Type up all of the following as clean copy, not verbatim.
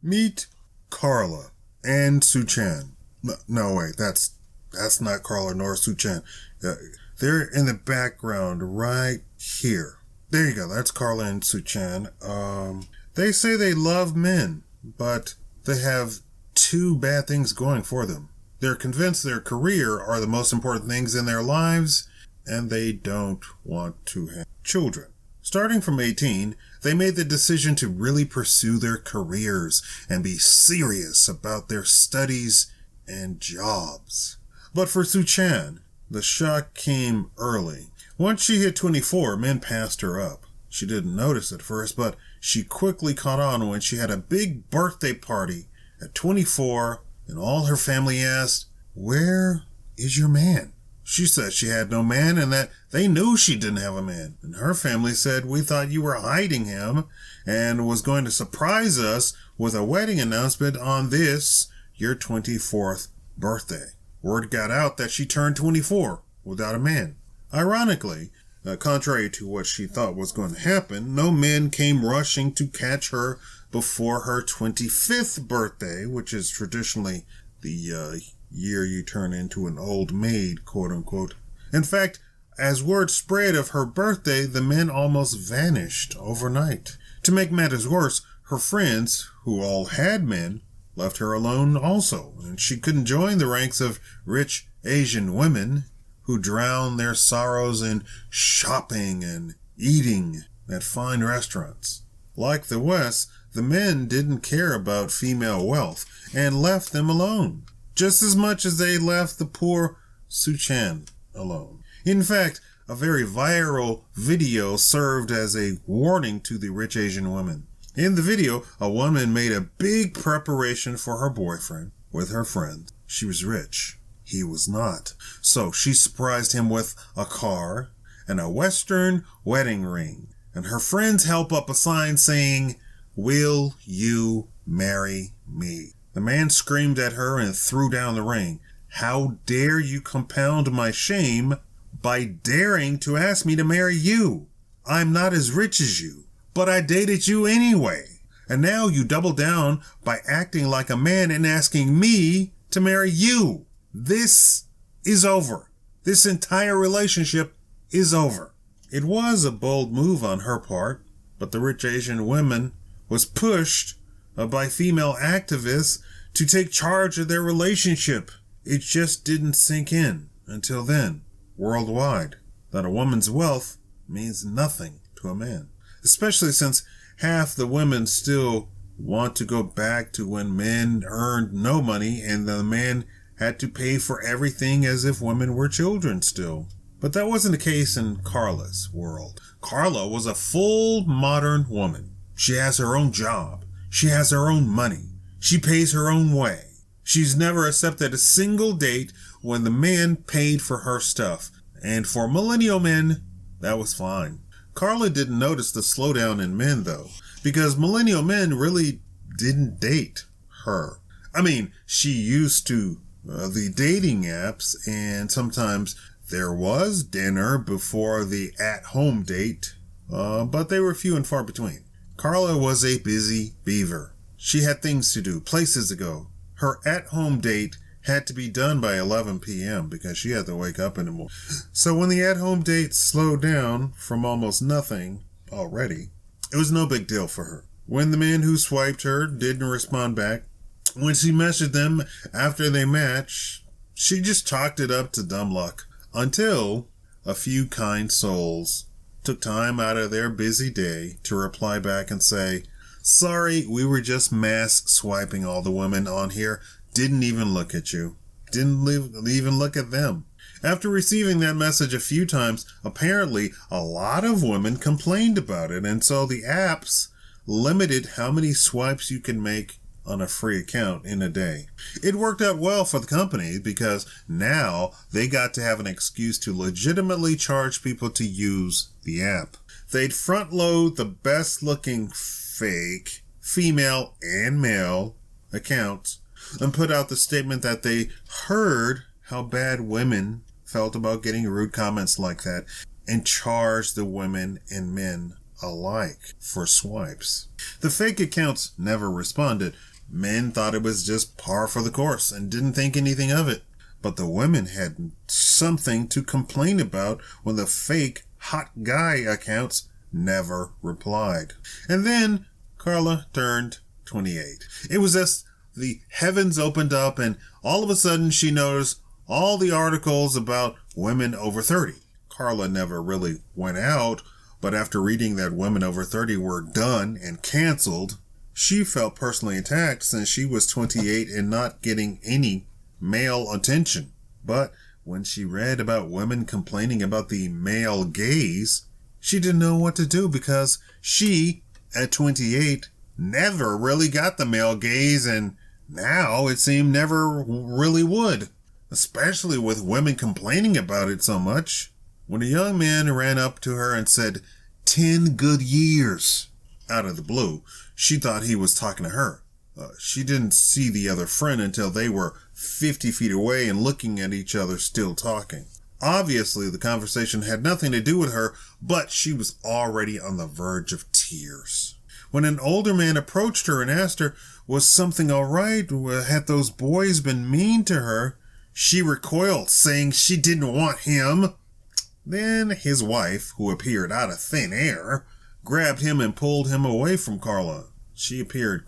Meet Carla and Suchan. No, wait, that's not Carla nor Suchan. They're in the background right here. There you go, that's Carla and Suchan. They say they love men, but they have two bad things going for them. They're convinced their career are the most important things in their lives, and they don't want to have children. Starting from 18, they made the decision to really pursue their careers and be serious about their studies and jobs. But for Suchan, the shock came early. Once she hit 24, men passed her up. She didn't notice at first, but she quickly caught on when she had a big birthday party at 24, and all her family asked, "Where is your man?" She said she had no man and that they knew she didn't have a man. And her family said, "We thought you were hiding him and was going to surprise us with a wedding announcement on this, your 24th birthday." Word got out that she turned 24 without a man. Ironically, contrary to what she thought was going to happen, no men came rushing to catch her before her 25th birthday, which is traditionally the year you turn into an old maid, quote unquote. In fact, as word spread of her birthday, the men almost vanished overnight. To make matters worse, her friends, who all had men, left her alone also, and she couldn't join the ranks of rich Asian women who drown their sorrows in shopping and eating at fine restaurants. Like the West, the men didn't care about female wealth and left them alone, just as much as they left the poor Suchan alone. In fact, a very viral video served as a warning to the rich Asian women. In the video, a woman made a big preparation for her boyfriend with her friends. She was rich. He was not. So she surprised him with a car and a Western wedding ring. And her friends held up a sign saying, "Will you marry me?" The man screamed at her and threw down the ring. "How dare you compound my shame by daring to ask me to marry you? I'm not as rich as you, but I dated you anyway. And now you double down by acting like a man and asking me to marry you. This is over. This entire relationship is over." It was a bold move on her part, but the rich Asian woman was pushed by female activists to take charge of their relationship. It just didn't sink in until then, worldwide, that a woman's wealth means nothing to a man. Especially since half the women still want to go back to when men earned no money and the man had to pay for everything as if women were children still. But that wasn't the case in Carla's world. Carla was a full modern woman. She has her own job. She has her own money. She pays her own way. She's never accepted a single date when the man paid for her stuff. And for millennial men, that was fine. Carla didn't notice the slowdown in men, though, because millennial men really didn't date her. I mean, she used to the dating apps, and sometimes there was dinner before the at-home date, but they were few and far between. Carla was a busy beaver. She had things to do, places to go. Her at-home date had to be done by 11 p.m. because she had to wake up in the morning. So when the at-home date slowed down from almost nothing already, it was no big deal for her. When the man who swiped her didn't respond back, when she messaged them after they matched, she just chalked it up to dumb luck. Until a few kind souls took time out of their busy day to reply back and say, "Sorry, we were just mass swiping all the women on here. Didn't even look at you. Didn't even look at them." After receiving that message a few times, apparently a lot of women complained about it, and so the apps limited how many swipes you can make on a free account in a day. It worked out well for the company because now they got to have an excuse to legitimately charge people to use the app. They'd front load the best looking fake female and male accounts and put out the statement that they heard how bad women felt about getting rude comments like that and charge the women and men alike for swipes. The fake accounts never responded, Men thought it was just par for the course and didn't think anything of it. But the women had something to complain about when the fake hot guy accounts never replied. And then Carla turned 28. It was as the heavens opened up and all of a sudden she noticed all the articles about women over 30. Carla never really went out, but after reading that women over 30 were done and canceled, she felt personally attacked since she was 28 and not getting any male attention. But when she read about women complaining about the male gaze, she didn't know what to do because she, at 28, never really got the male gaze, and now it seemed never really would, especially with women complaining about it so much. When a young man ran up to her and said, 10 good years, out of the blue, she thought he was talking to her. She didn't see the other friend until they were 50 feet away and looking at each other still talking. Obviously, the conversation had nothing to do with her, but she was already on the verge of tears. When an older man approached her and asked her, was something all right? Had those boys been mean to her? She recoiled, saying she didn't want him. Then his wife, who appeared out of thin air, grabbed him and pulled him away from Carla. She appeared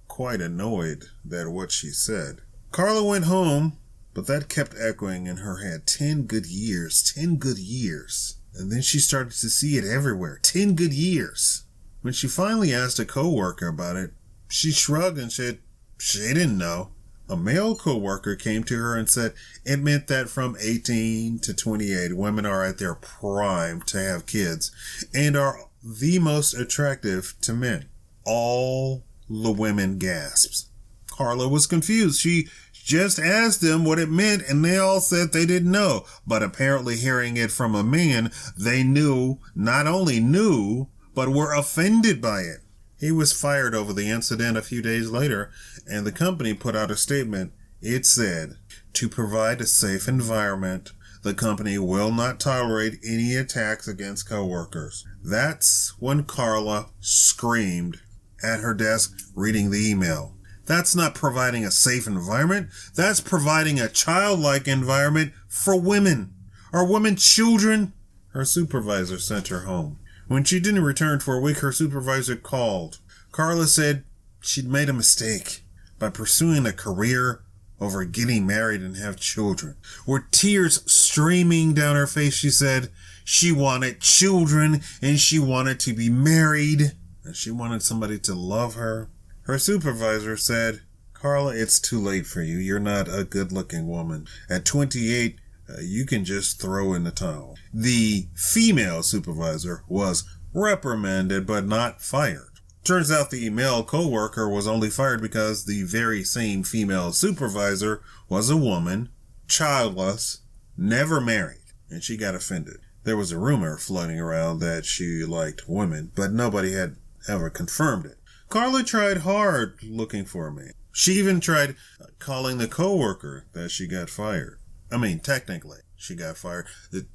quite annoyed at what she said. Carla went home, but that kept echoing in her head. 10 good years, 10 good years. And then she started to see it everywhere. 10 good years. When she finally asked a coworker about it, she shrugged and said she didn't know. A male coworker came to her and said it meant that from 18 to 28, women are at their prime to have kids and are the most attractive to men. All the women gasped. Carla was confused. She just asked them what it meant and they all said they didn't know. But apparently hearing it from a man, they not only knew, but were offended by it. He was fired over the incident a few days later, and the company put out a statement. It said, to provide a safe environment, the company will not tolerate any attacks against coworkers. That's when Carla screamed at her desk reading the email. That's not providing a safe environment. That's providing a childlike environment for women. Are women children? Her supervisor sent her home. When she didn't return for a week, her supervisor called. Carla said she'd made a mistake by pursuing a career over getting married and have children. With tears streaming down her face, she said she wanted children and she wanted to be married and she wanted somebody to love her. Her supervisor said, Carla, it's too late for you. You're not a good-looking woman. At 28, you can just throw in the towel. The female supervisor was reprimanded but not fired. Turns out the male coworker was only fired because the very same female supervisor was a woman, childless, never married, and she got offended. There was a rumor floating around that she liked women, but nobody had ever confirmed it. Carla tried hard looking for a man. She even tried calling the coworker that she got fired. I mean, technically, she got fired.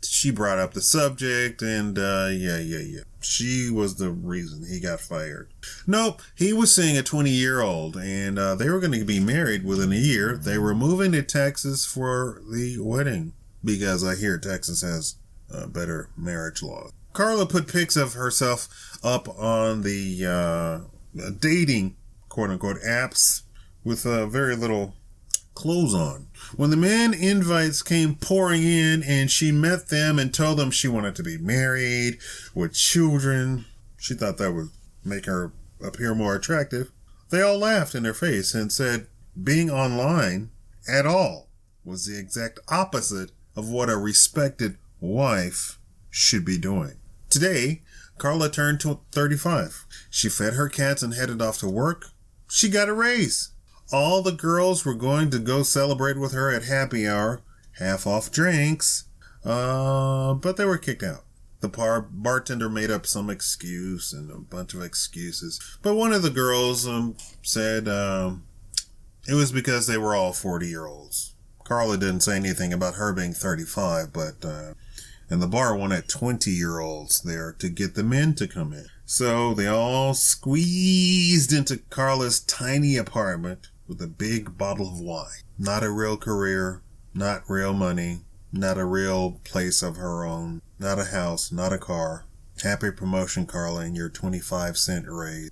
She brought up the subject, and yeah. She was the reason he got fired. Nope, he was seeing a 20-year-old, and they were going to be married within a year. They were moving to Texas for the wedding, because I hear Texas has better marriage laws. Carla put pics of herself up on the dating, quote-unquote, apps with very little clothes on. When the man invites came pouring in and she met them and told them she wanted to be married with children, she thought that would make her appear more attractive. They all laughed in her face and said being online at all was the exact opposite of what a respected wife should be doing. Today, Carla turned 35. She fed her cats and headed off to work. She got a raise. All the girls were going to go celebrate with her at happy hour, half off drinks, but they were kicked out. The bartender made up some excuse and a bunch of excuses, but one of the girls said it was because they were all 40-year-olds. Carla didn't say anything about her being 35, and the bar wanted 20-year-olds there to get the men to come in. So they all squeezed into Carla's tiny apartment with a big bottle of wine. Not a real career, not real money, not a real place of her own, not a house, not a car. Happy promotion, Carla, and your 25-cent raise.